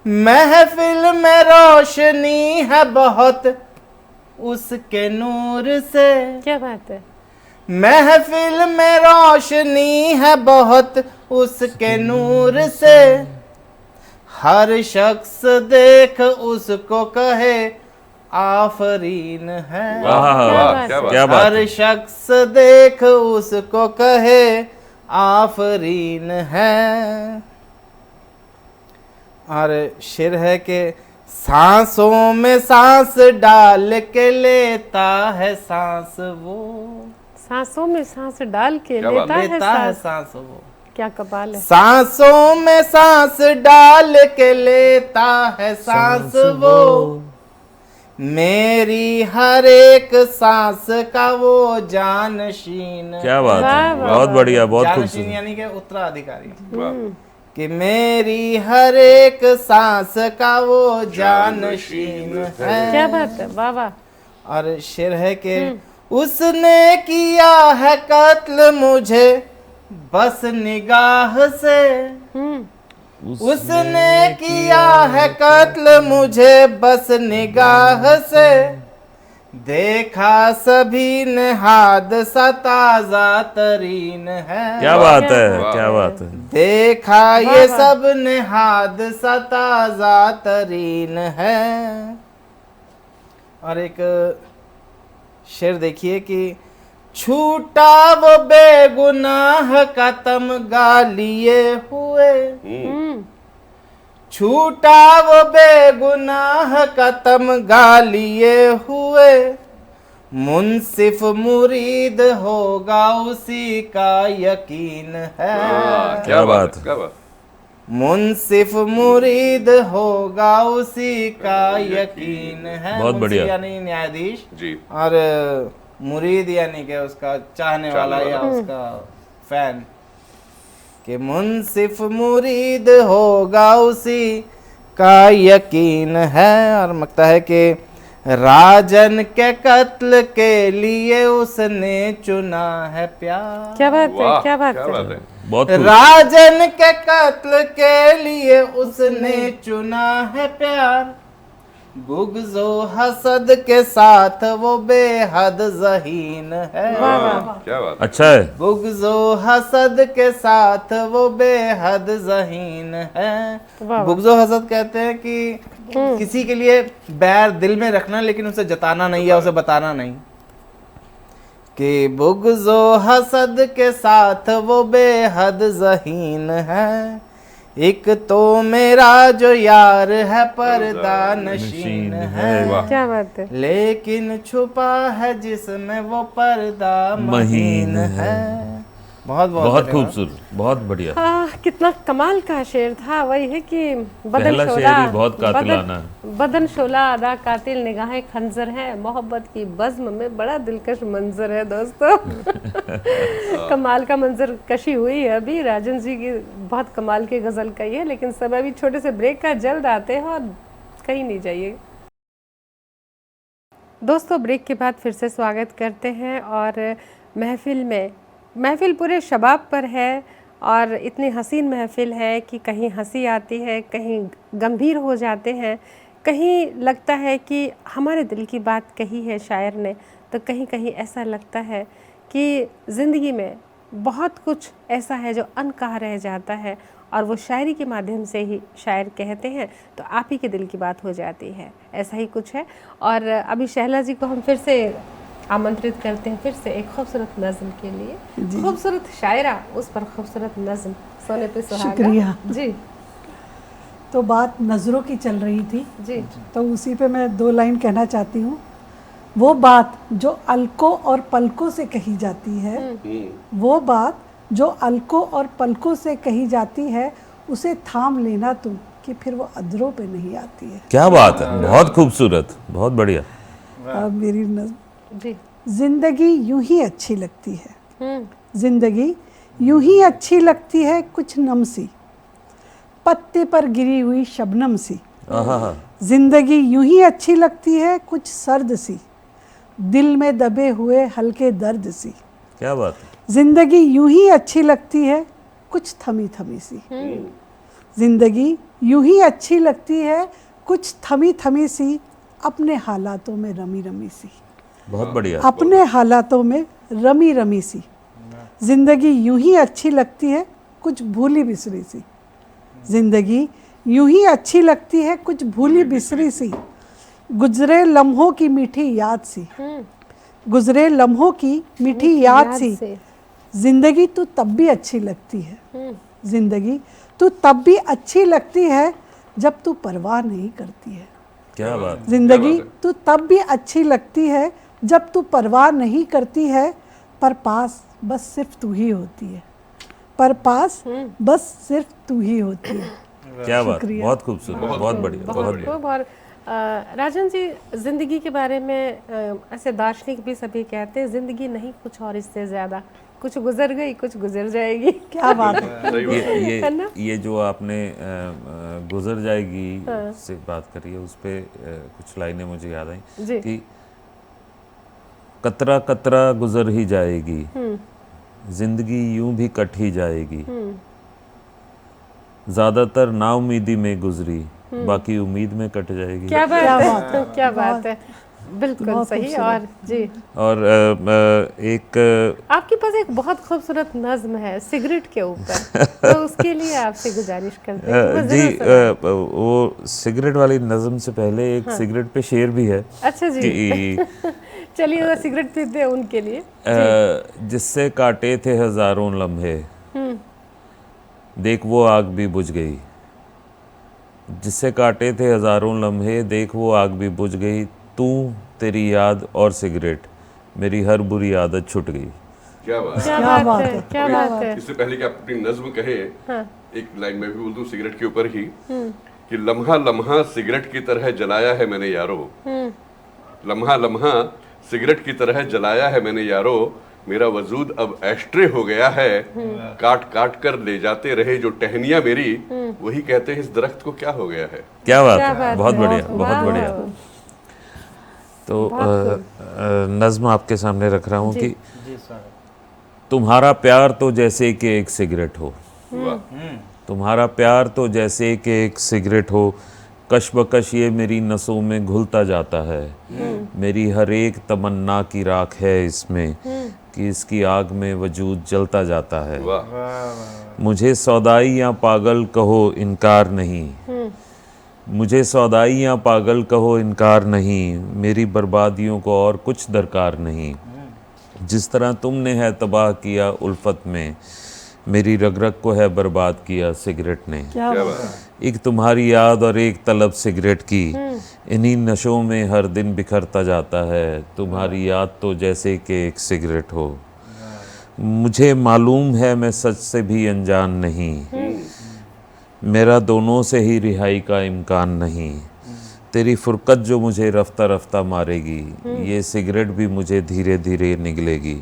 महफिल में रोशनी है बहुत उसके नूर से। क्या बात है। महफिल में रोशनी है बहुत उसके नूर से, हर शख्स देख उसको कहे आफरीन है। वाह वाह, क्या बात क्या बात हर है। शख्स देख उसको कहे आफरीन है। और शेर है कि सांसों में सांस डाल के लेता है सांस वो। सांसों में सांस डाल के क्या बात लेता है लेता है सांस। सांस वो। क्या कमाल है। सांसों में सांस डाल के लेता है सांस वो, मेरी हर एक सांस का वो जानशीन है। क्या बात वाह, है, वाह, बहुत वाह। बढ़िया, बहुत जानशीन खूबसूरत। यानी कि उत्तराधिकारी। वाह। कि मेरी हर एक सांस का वो जानशीन है। क्या बात है, वाह वाह। और शेर है कि उसने किया है कत्ल मुझे बस निगाह से। उसने किया है कत्ल मुझे बस निगाह से, देखा सभी ने हादसा ताजा तरीन है। क्या बात है, वाह। क्या बात है। देखा ये वाह, वाह। सब ने हादसा ताजा तरीन है। और एक शेर देखिए कि छूटा वो बेगुनाह का तमगा लिए हुए। छूटा वो बेगुनाह का तमगा लिए हुए, मुंसिफ मुरीद होगा उसी का यकीन है। क्या बात बात है। क्या बात। मुंसिफ मुरीद होगा उसी का यकीन है। बहुत मुंसिफ बढ़िया। यानी न्यायाधीश, जी। और मुरीद यानी कि उसका चाहने वाला या उसका फैन। कि मुंसिफ मुरीद होगा उसी का यकीन है। और लगता है कि राजन के कत्ल के लिए उसने चुना है प्यार। क्या बात है, वाह, क्या बात क्या है। बात है। बहुत खूब। राजन के कत्ल के लिए उसने चुना है प्यार। बुग़्ज़ो हसद के साथ वो बेहद ज़हीन है। क्या बात। अच्छा है। बुग़्ज़ो हसद के साथ वो बेहद ज़हीन है। वाह। बुग़्ज़ो हसद कहते हैं कि किसी के लिए बैर दिल में रखना लेकिन उसे जताना नहीं या उसे बताना नहीं। कि बुग़्ज़ो हसद के साथ वो बेहद ज़हीन है। एक तो मेरा जो यार है पर्दा नशीन है, वाह। क्या बात है। लेकिन छुपा है जिसमें वो पर्दा महीन महीन है। बहुत बहुत बहुत धन्यवाद। खूबसूरत, बहुत बढ़िया। कितना कमाल का शेर था। वही है कि पहला शेर ही बहुत कातिलाना है। बदन शोला अदा कातिल निगाहें खंजर है, मोहब्बत की बज़्म में बड़ा दिलकश मंजर है दोस्तों। कमाल का मंजर कशी हुई है अभी। राजन जी की बहुत कमाल की गज़ल कही है, लेकिन सब अभी छोटे से ब्रेक का जल्द आते हैं और कहीं नहीं जाइए दोस्तों। ब्रेक के बाद फिर से स्वागत करते हैं और महफिल पूरे शबाब पर है और इतनी हसीन महफिल है कि कहीं हंसी आती है, कहीं गंभीर हो जाते हैं, कहीं लगता है कि हमारे दिल की बात कही है शायर ने, तो कहीं कहीं ऐसा लगता है कि ज़िंदगी में बहुत कुछ ऐसा है जो अनकहा रह जाता है और वो शायरी के माध्यम से ही शायर कहते हैं तो आप ही के दिल की बात हो जाती है। ऐसा ही कुछ है। और अभी शहला जी को हम फिर से आमंत्रित करते हैं फिर से एक खूबसूरत नज़्म के लिए। खूबसूरत शायरा, उस पर खूबसूरत नज़्म, सोने पे सुहागा। शुक्रिया जी। तो बात नज़रों की चल रही थी जी। तो उसी पे मैं 2 लाइन कहना चाहती हूँ। वो बात जो अलकों और पलकों से कही जाती है, वो बात जो अलकों और पलकों से कही जाती है, उसे थाम लेना तुम कि फिर वो अधरों पे नहीं आती है। क्या बात है, बहुत खूबसूरत, बहुत बढ़िया। अब मेरी नज़्म। जी। जिंदगी यूं ही अच्छी लगती है, जिंदगी यूं ही अच्छी लगती है, कुछ नम सी पत्ते पर गिरी हुई शबनम सी। जिंदगी यूं ही अच्छी लगती है, कुछ सर्द सी दिल में दबे हुए हल्के दर्द सी। क्या बात है। जिंदगी यूं ही अच्छी लगती है, कुछ थमी थमी सी। जिंदगी यूं ही अच्छी लगती है, कुछ थमी थमी सी अपने हालातों में रमी रमी सी। बहुत बढ़िया। अपने हालातों में रमी रमी सी। जिंदगी यूं ही अच्छी लगती है, कुछ भूली बिसरी सी। जिंदगी यूं ही अच्छी लगती है, कुछ भूली बिसरी सी गुजरे लम्हों की मीठी याद सी। गुजरे लम्हों की मीठी याद सी। जिंदगी तो तब भी अच्छी लगती है, जिंदगी तो तब भी अच्छी लगती है जब तू परवाह नहीं करती है। क्या बात। जिंदगी तो तब भी अच्छी लगती है जब तू परवाह नहीं करती है, पर पास बस सिर्फ तू ही होती है, पर पास बस सिर्फ तू ही होती है। क्या बात, बहुत खूबसूरत, बहुत बढ़िया, बहुत बढ़िया। खूब। और राजन जी, ज़िंदगी के बारे में ऐसे दार्शनिक भी सभी कहते हैं ज़िंदगी नहीं कुछ और इससे ज़्यादा, कुछ गुजर गई कुछ गुजर जाएगी। क्या बात है। है ना? ये जो आपने गुजर जाएगी से बात करी है, उस पे कुछ लाइनें मुझे याद आई जी। कि कतरा कतरा गुजर ही जाएगी, जिंदगी यूं भी कट ही जाएगी, ज्यादातर नाउमीदी में गुजरी, बाकी उम्मीद में कट जाएगी। क्या बात क्या है, बात है। क्या बात है, बिल्कुल बहुत सही। खूबसूरत। और जी, और एक आपके पास एक बहुत खूबसूरत नज्म है सिगरेट के ऊपर, तो उसके लिए आपसे गुजारिश करते हैं कि वो जी, जरूर सुनाएं। वो सिगरेट वाली नज़म से पहले एक सिगरेट पे शेर भी है अच्छा जी। कि चलिए वो सिगरेट पीते हैं उनके लिए। जिससे काटे थे हजारों लम्हे, देख वो आग भी बुझ गई। जिससे काटे थे हजारों लम्हे, देख वो आग भी बुझ गई। तू, तेरी याद और सिगरेट, मेरी हर बुरी आदत छूट गई। क्या बात है। क्या क्या बात बात है, है, क्या बात है। इससे पहले कि आप अपनी नज्म कहे, हाँ। एक लाइन में भी बोल दूं सिगरेट के ऊपर ही कि लम्हा लम्हा सिगरेट की तरह जलाया है मैंने यारो, लम्हा लम्हा सिगरेट की तरह जलाया है मैंने यारो, मेरा वजूद अब एस्ट्रे हो गया है, काट काट कर ले जाते रहे जो टहनियां मेरी, वही कहते हैं इस दरख्त को क्या हो गया है। क्या बात क्या है, बात बहुत है। बढ़िया, बहुत वाह। बढ़िया। तो नज्म आपके सामने रख रहा हूँ कि जी स्वागत। तुम्हारा प्यार तो जैसे कि एक सिगरेट हो, तुम्हारा प्यार तो जैसे कि एक सिगरेट हो, कश बकश ये मेरी नसों में घुलता जाता है, मेरी हर एक तमन्ना की राख है इसमें, कि इसकी आग में वजूद जलता जाता है। वाह। मुझे सौदाई या पागल कहो इनकार नहीं, मुझे सौदाई या पागल कहो इनकार नहीं, मेरी बर्बादियों को और कुछ दरकार नहीं। जिस तरह तुमने है तबाह किया उल्फत में, मेरी रग रग को है बर्बाद किया सिगरेट ने। क्या क्या बात बात है। एक तुम्हारी याद और एक तलब सिगरेट की, इन्हीं नशों में हर दिन बिखरता जाता है, तुम्हारी याद तो जैसे कि एक सिगरेट हो। मुझे मालूम है मैं सच से भी अनजान नहीं, मेरा दोनों से ही रिहाई का इम्कान नहीं। तेरी फुरकत जो मुझे रफ्ता रफ्ता मारेगी, ये सिगरेट भी मुझे धीरे धीरे निगलेगी।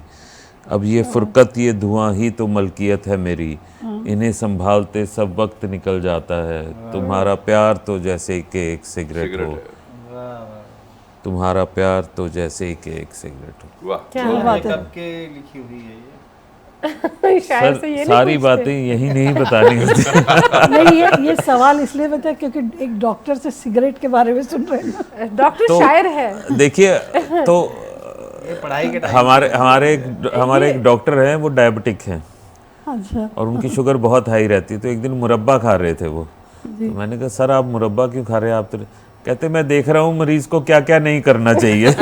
अब ये फुरकत ये धुआं ही तो मलकियत है मेरी, इन्हें संभालते सब वक्त निकल जाता है। तुम्हारा प्यार तो जैसे कि एक सिगरेट हो, तुम्हारा प्यार तो जैसे कि एक सिगरेट हो। वाह, क्या ये बात है। कब के लिखी हुई है ये? शायद से ये नहीं सारी पूछते। बातें यही नहीं बतानी होती। नहीं, ये सवाल इसलिए बता क्योंकि एक डॉक्टर से सिगरेट के बारे में सुन रहे हैं। डॉक्टर तो- शायर है। देखिए, तो ये पढ़ाई के टाइम हमारे एक डॉक्टर हैं, वो डायबिटिक हैं अच्छा, और उनकी शुगर बहुत हाई रहती है। तो एक दिन मुरब्बा खा रहे थे वो, तो मैंने कहा सर आप मुरब्बा क्यों खा रहे हैं? आप तो कहते मैं देख रहा हूँ मरीज को क्या क्या नहीं करना चाहिए।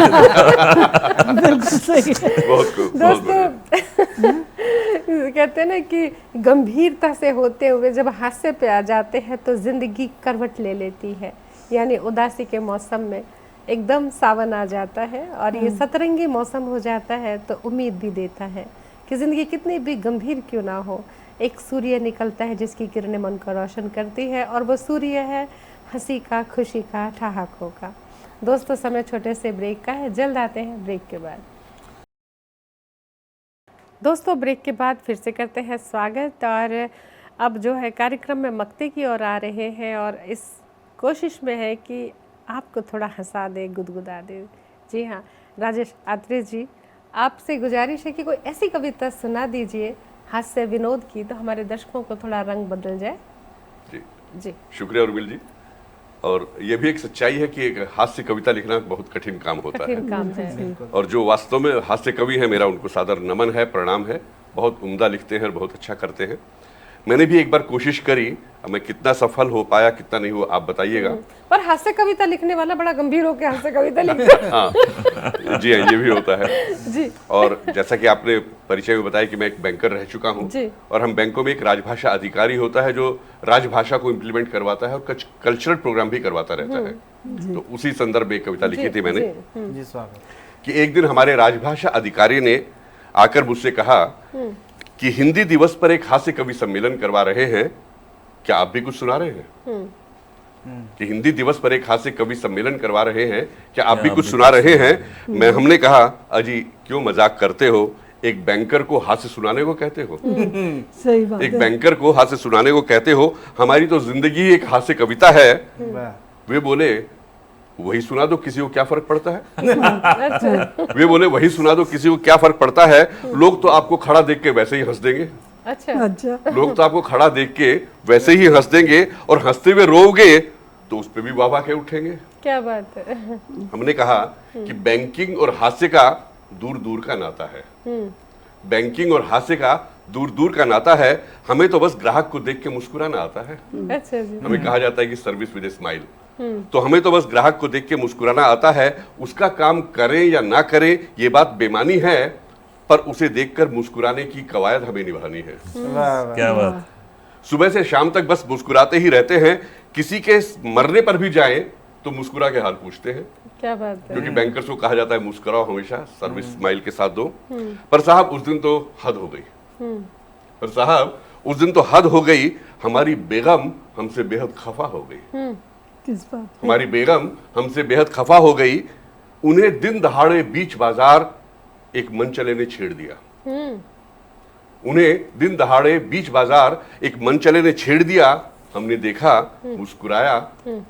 बिल्कुल सही है। बहुत खूब, बहुत बढ़िया। दोस्तों कहते हैं ना कि गंभीरता से होते हुए जब हास्य पे आ जाते हैं तो जिंदगी करवट ले लेती है। यानी उदासी के मौसम में एकदम सावन आ जाता है और ये सतरंगी मौसम हो जाता है तो उम्मीद भी देता है कि जिंदगी कितनी भी गंभीर क्यों ना हो, एक सूर्य निकलता है जिसकी किरणें मन को रोशन करती है और वो सूर्य है हंसी का, खुशी का, ठहाकों का। दोस्तों समय छोटे से ब्रेक का है, जल्द आते हैं ब्रेक के बाद। दोस्तों ब्रेक के बाद फिर से करते हैं स्वागत और अब जो है कार्यक्रम में मक्ते की ओर आ रहे हैं और इस कोशिश में है कि आपको थोड़ा हंसा दे, गुदगुदा दे। जी हाँ राजेश आत्रे जी, आपसे गुजारिश है कि कोई ऐसी कविता सुना दीजिए हास्य विनोद की, तो हमारे दर्शकों को थोड़ा रंग बदल जाए। जी, जी शुक्रिया उर्मिल जी। और ये भी एक सच्चाई है कि एक हास्य कविता लिखना बहुत कठिन काम होता है, कठिन काम है। और जो वास्तव में हास्य कवि है मेरा उनको सादर नमन है, प्रणाम है। बहुत उम्दा लिखते हैं और बहुत अच्छा करते हैं। मैंने भी एक बार कोशिश करी, अब मैं कितना सफल हो पाया कितना नहीं हुआ आप बताइएगा। पर हास्य कविता लिखने वाला बड़ा गंभीर होकर हास्य कविता लिखता है। हाँ जी हाँ, ये भी होता है। जी और जैसा कि आपने परिचय में बताया कि मैं एक बैंकर रह चुका हूँ, जी। और हम बैंकों में एक राजभाषा अधिकारी होता है जो राजभाषा को इम्प्लीमेंट करवाता है और कल्चरल प्रोग्राम भी करवाता रहता है। तो उसी संदर्भ में एक कविता लिखी थी मैंने जी स्वागत। कि एक दिन हमारे राजभाषा अधिकारी ने आकर मुझसे कहा कि हिंदी दिवस पर एक हास्य कवि सम्मेलन करवा रहे हैं, क्या आप भी कुछ सुना रहे हैं? कि हिंदी दिवस पर एक हास्य कवि सम्मेलन करवा रहे हैं, क्या आप भी कुछ सुना रहे हैं? हमने कहा अजी क्यों मजाक करते हो, एक बैंकर को हास्य सुनाने को कहते हो? सही बात एक है। बैंकर को हास्य सुनाने को कहते हो? हमारी तो जिंदगी एक हास्य कविता है। वाह। वे बोले वही सुना दो, किसी को क्या फर्क पड़ता है? अच्छा वे बोले वही सुना दो, किसी को क्या फर्क पड़ता है? लोग तो आपको खड़ा देख के वैसे ही हंस देंगे। अच्छा अच्छा, लोग तो आपको खड़ा देख के वैसे ही हंस देंगे, और हंसते हुए रोओगे तो उस पर भी वाह के उठेंगे। क्या बात है। हमने कहा कि बैंकिंग और हास्य का दूर दूर का नाता है। बैंकिंग और हास्य का दूर दूर का नाता है। हमें तो बस ग्राहक को देख के मुस्कुराना आता है। अच्छा जी हमें कहा जाता है कि सर्विस विद ए स्माइल। तो हमें तो बस ग्राहक को देख के मुस्कुराना आता है। उसका काम करें या ना करें ये बात बेमानी है, पर उसे देखकर मुस्कुराने की कवायद हमें निभानी है। वाह वाह। क्या बात। सुबह से शाम तक बस मुस्कुराते ही रहते हैं। किसी के मरने पर भी जाएं तो मुस्कुरा के हाल पूछते हैं, क्या बात है। क्योंकि बैंकर्स को कहा जाता है मुस्कुराओ हमेशा, सर्विस स्माइल के साथ दो। पर साहब उस दिन तो हद हो गई। पर साहब उस दिन तो हद हो गई। हमारी बेगम हमसे बेहद खफा हो गई। किस बात? हमारी बेगम हमसे बेहद खफा हो गई। उन्हें दिन दहाड़े बीच बाजार एक मनचले ने छेड़ दिया। उन्हें दिन दहाड़े बीच बाजार एक मनचले ने छेड़ दिया। हमने देखा, मुस्कुराया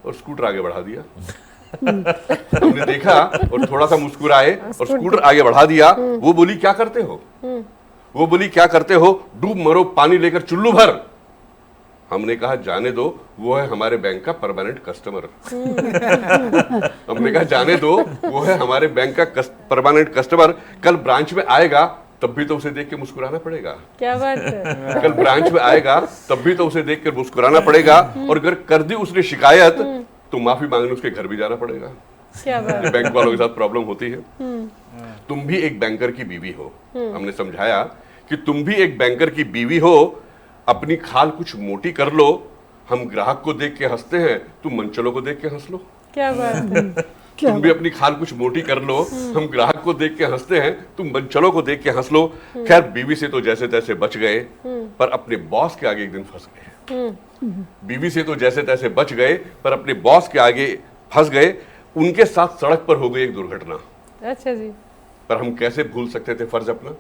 और स्कूटर आगे बढ़ा दिया। हमने देखा और थोड़ा सा मुस्कुराए और स्कूटर आगे बढ़ा दिया। वो बोली क्या करते हो? वो बोली क्या करते हो? डूब मरो पानी लेकर चुल्लू भर। हमने कहा जाने दो, वो है हमारे बैंक का परमानेंट कस्टमर। हमने कहा जाने दो, वो है हमारे बैंक का परमानेंट कस्टमर। कल ब्रांच में आएगा तब भी तो उसे देख के मुस्कुराना पड़ेगा। क्या बात है। कल ब्रांच में आएगा तब भी तो उसे देख कर मुस्कुराना पड़ेगा। और अगर कर दी उसने शिकायत तो माफी मांगने उसके घर भी जाना पड़ेगा। क्या बात ये बैंक वालों के साथ प्रॉब्लम होती है। तुम भी एक बैंकर की बीवी हो। हमने समझाया कि तुम भी एक बैंकर की बीवी हो। अपनी खाल कुछ मोटी कर लो। हम ग्राहक को देख के हंसते हैं, तुम मंचलों को देख के हंस लो। क्या बात है। तुम भी अपनी खाल कुछ मोटी कर लो, हम ग्राहक को देख के हंसते हैं, तुम बंचलों को देख के हंस लो। खैर बीवी से तो जैसे तैसे बच गए, पर अपने बॉस के आगे एक दिन फंस गए। बीवी से तो जैसे तैसे बच गए, पर अपने बॉस के आगे फंस गए। उनके साथ सड़क पर हो गई एक दुर्घटना। अच्छा जी। पर हम कैसे भूल सकते थे फर्ज अपना।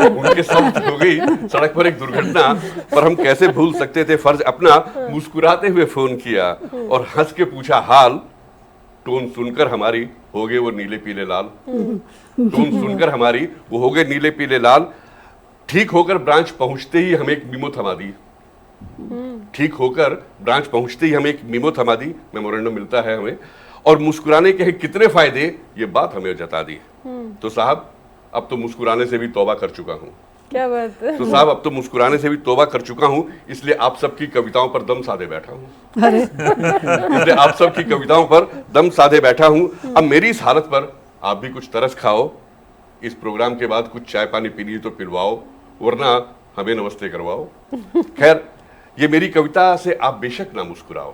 उनके साथ हो गई सड़क पर एक दुर्घटना, पर हम कैसे भूल सकते थे फर्ज अपना। मुस्कुराते हुए फोन किया और हंस के पूछा हाल। टोन सुनकर हमारी हो गए वो नीले पीले लाल। टोन सुनकर हमारी वो हो गए नीले पीले लाल। ठीक होकर ब्रांच पहुंचते ही हमें एक मीमो थमा दी। ठीक होकर ब्रांच पहुंचते ही हमें एक मीमो थमा दी, मेमोरेंडम मिलता है हमें। और मुस्कुराने के कितने फायदे, ये बात हमें जता दी। तो साहब अब तो मुस्कुराने से भी तौबा कर चुका हूँ। क्या बात है। तो साहब अब तो मुस्कुराने से भी तौबा कर चुका हूँ, इसलिए आप सबकी कविताओं पर दम साधे बैठा हूँ। इसलिए आप सबकी कविताओं पर दम साधे बैठा हूँ। अब मेरी इस हालत पर आप भी कुछ तरस खाओ। इस प्रोग्राम के बाद कुछ चाय पानी पीनी तो पिलवाओ, वरना हमें नमस्ते करवाओ। खैर ये मेरी कविता से आप बेशक ना मुस्कुराओ।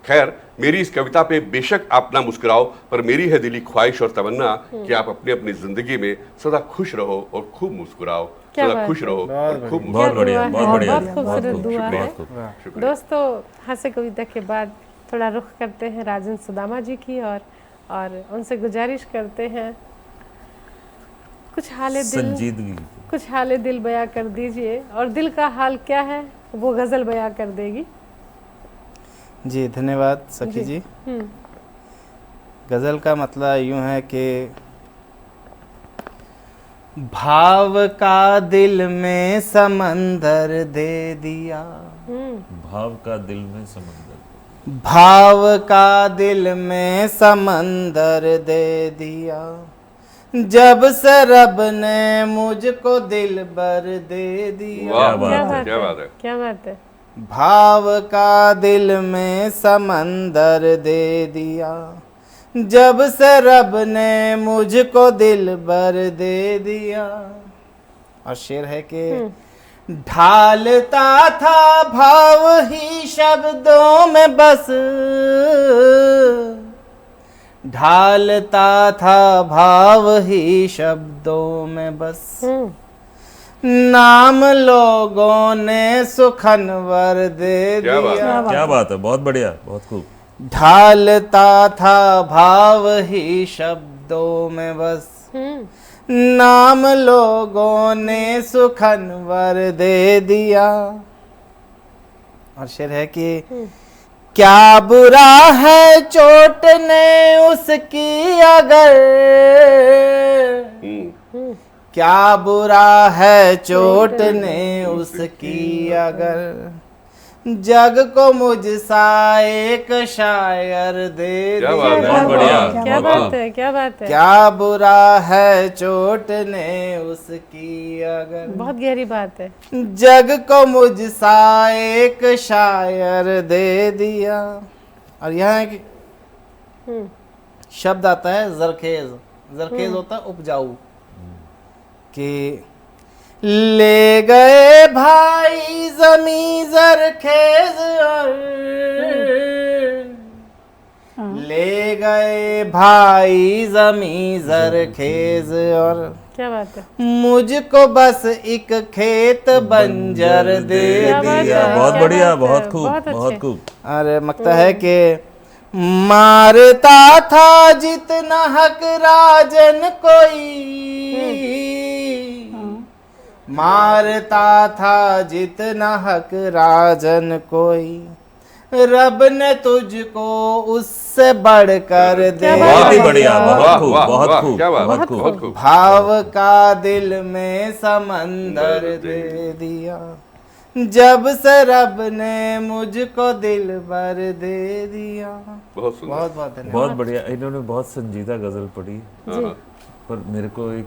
खैर मेरी इस कविता पे बेशक आप ना मुस्कुराओ, पर मेरी है दिली ख्वाहिश और तमन्ना कि आप अपने अपनी जिंदगी में सदा खुश रहो और खूब मुस्कुराओ। क्या सदा बात खुश है। रहो और खूब बहुत क्या बढ़िया, दुआ बहुत है, बढ़िया, बहुत खूबसूरत बहुत दुआ है। शुक्रिया। दोस्तों हास्य कविता के बाद थोड़ा रुख करते हैं राजन सुदामा जी की और उनसे गुजारिश करते हैं संजीदगी। कुछ हाल दिल बयां कर दीजिए। और दिल का हाल क्या है वो गजल बयां कर देगी। जी धन्यवाद सखी जी। गजल का मतलब यूं है कि भाव का दिल में समंदर दे दिया। भाव का दिल में समंदर। भाव का दिल में समंदर दे दिया। जब से रब ने मुझको दिल भर दे दिया। वाह, क्या बात क्या बात है। क्या बात है। भाव का दिल में समंदर दे दिया। जब से रब ने मुझको दिल भर दे दिया। और शेर है कि ढालता था भाव ही शब्दों में बस। ढालता था भाव ही शब्दों में बस। नाम लोगों ने सुखनवर दे क्या बात दिया। क्या बात है, बहुत बढ़िया, बहुत खूब। ढालता था भाव ही शब्दों में बस। नाम लोगों ने सुखनवर दे दिया। और शेर है कि क्या बुरा है चोट ने उसकी अगर। क्या बुरा है चोट ने उसकी अगर। जग को मुझसा एक शायर दे क्या बात है। बहुत बढ़िया, क्या बहुत बात है। क्या बात है। क्या बुरा है चोट ने उसकी अगर। बहुत गहरी बात है। जग को मुझसा एक शायर दे दिया। और यहाँ एक शब्द आता है जरखेज। जरखेज होता है उपजाऊ। कि ले गए भाई जमी जरखेज और ले गए भाई जमी जरखेज और क्या बात है। मुझको बस एक खेत बंजर दे क्या बात दिया। है। बहुत क्या बढ़िया, बात है, बहुत खूब, बहुत अच्छे। बहुत खूब। अरे मकता है कि मारता था जितना हक राजन कोई। मारता था जितना हक राजन कोई। रब ने तुझको उससे बढ़कर दे बहुत ही दिया। बढ़िया, बहुत वाह, खूब, वाह, बहुत वाह, खूब, क्या बात है, बहुत खूब। बहुत खूब। भाव का दिल में समंदर दे दिया। जब से रब ने मुझको दिल भर दे दिया। बहुत सुंदर। बहुत बहुत धन्यवाद। बहुत बढ़िया। इन्होंने बहुत संजीदा गजल पढ़ी, जी पर मेरे को एक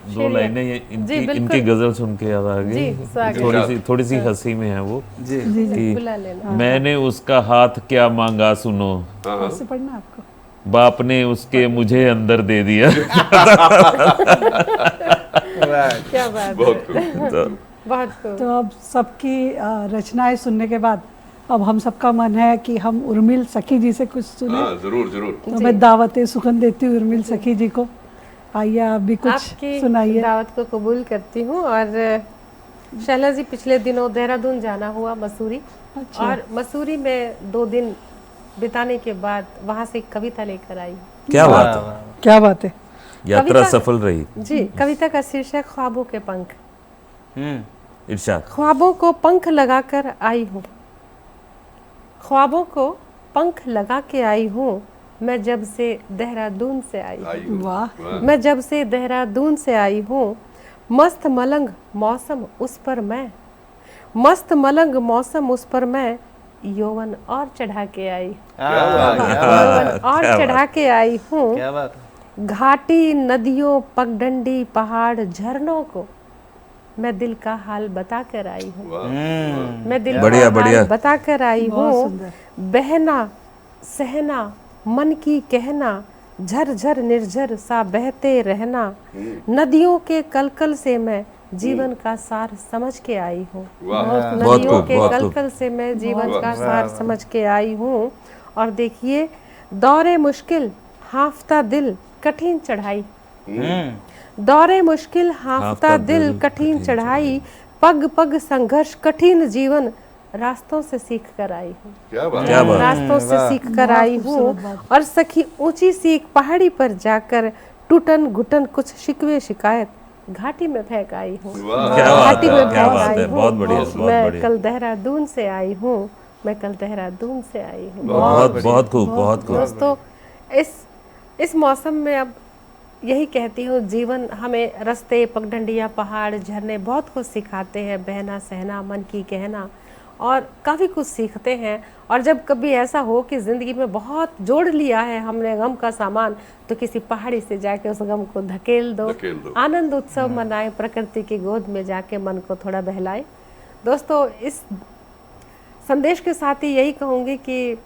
दो शेर लाइनें ये जी, इनकी बिल्कुल। इनकी गजल सुन के याद आ जी, गई। स्वागत। थोड़ी सी हंसी में है वो जी कि बुला लेना। मैंने उसका हाथ क्या मांगा सुनो, कैसे पढ़ना आपको? बाप ने उसके मुझे अंदर दे दिया। क्या बात है। बहुत खूब। तो बहुत खूब। तो अब सबकी रचनाएं सुनने के बाद अब हम सबका मन है कि हम उर्मिल सखी जी से कुछ सुने। हाँ, जरूर जरूर। तो मैं दावत सुखन देती हूँ उर्मिल सखी जी को। आइए आप भी कुछ आपकी सुनाइए। दावत को कबूल करती हूँ। और शैला जी पिछले दिनों देहरादून जाना हुआ, मसूरी। अच्छा। और मसूरी में 2 दिन बिताने के बाद वहाँ से एक कविता लेकर आई। क्या बात है, क्या बात है। यात्रा कविता- सफल रही। जी, कविता का शीर्षक ख्वाबों के पंख। इरशाद। ख्वाबों को पंख लगाकर आई हूँ, ख्वाबों को पंख लगा के आई हूँ, मैं जब से देहरादून से आई हूँ। वाह। मैं जब से देहरादून से आई हूँ, मस्त मलंग मौसम उस पर मैं, मस्त मलंग मौसम उस पर मैं यौवन और चढ़ा के आई, यौवन और चढ़ा के आई हूँ। क्या बात है। घाटी नदियों पगडंडी पहाड़ झरनों को मैं दिल का हाल बता कर आई हूँ, मैं दिल बढ़िया, का बढ़िया। हाल बता कर आई बहुत हूँ। सुंदर। बहना सहना मन की कहना, झरझर निर्झर सा बहते रहना, नदियों के कलकल से मैं जीवन का सार समझ के आई हूँ। बहुत नदियों खूब, के बहुत खूब। कलकल से मैं जीवन का सार समझ के आई हूँ। और देखिए, दौरे मुश्किल हाफता दिल कठिन चढ़ाई, दौरे मुश्किल हाफता दिल कठिन चढ़ाई, पग पग संघर्ष कठिन जीवन रास्तों से सीख कर आई हूँ, क्या बात क्या बात। रास्तों से सीख कर बहुत आई हूँ। खूबसूरत बात। और सखी ऊंची सी एक पहाड़ी पर जाकर टूटन घुटन कुछ शिकवे शिकायत घाटी में फेंक आई हूँ, क्या बात घाटी है, में क्या फेंक बात आई है, हूँ। बहुत बढ़िया, बहुत मैं बढ़िया। कल देहरादून से आई हूँ, मैं कल देहरादून से आई हूँ। बहुत खूब, बहुत खूब। दोस्तों, इस मौसम में अब यही कहती हूँ, जीवन हमें रास्ते पगडंडियाँ पहाड़ झरने बहुत कुछ सिखाते हैं, बहना सहना मन की कहना, और काफ़ी कुछ सीखते हैं। और जब कभी ऐसा हो कि ज़िंदगी में बहुत जोड़ लिया है हमने गम का सामान, तो किसी पहाड़ी से जाके उस गम को धकेल दो, आनंद उत्सव मनाए, प्रकृति की गोद में जाके मन को थोड़ा बहलाए। दोस्तों, इस संदेश के साथ ही यही कहूँगी कि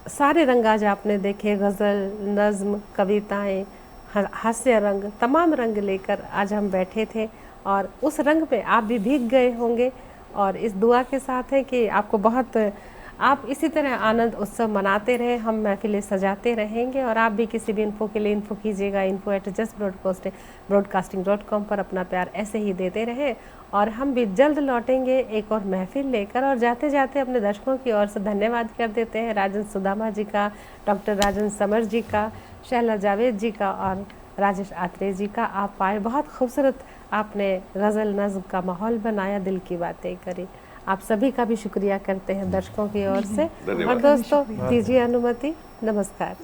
सारे रंग आज आपने देखे, गज़ल, नज़्म, कविताएं, हास्य रंग, तमाम रंग लेकर आज हम बैठे थे। और उस रंग पे आप भी भीग गए होंगे। और इस दुआ के साथ है कि आपको बहुत, आप इसी तरह आनंद उत्सव मनाते रहे, हम महफिलें सजाते रहेंगे। और आप भी किसी भी इन्फो के लिए इन्फो कीजिएगा, info@justbroadcasting.com पर अपना प्यार ऐसे ही देते रहे। और हम भी जल्द लौटेंगे एक और महफिल लेकर। और जाते जाते अपने दर्शकों की ओर से धन्यवाद कर देते हैं राजन सुदामा जी का, डॉक्टर राजन समर जी का, शैला जावेद जी का और राजेश आत्रेय जी का। आप आए, बहुत खूबसूरत आपने गज़ल नज़्म का माहौल बनाया, दिल की बातें करी। आप सभी का भी शुक्रिया करते हैं दर्शकों की ओर से। और दोस्तों, दीजिए अनुमति, नमस्कार।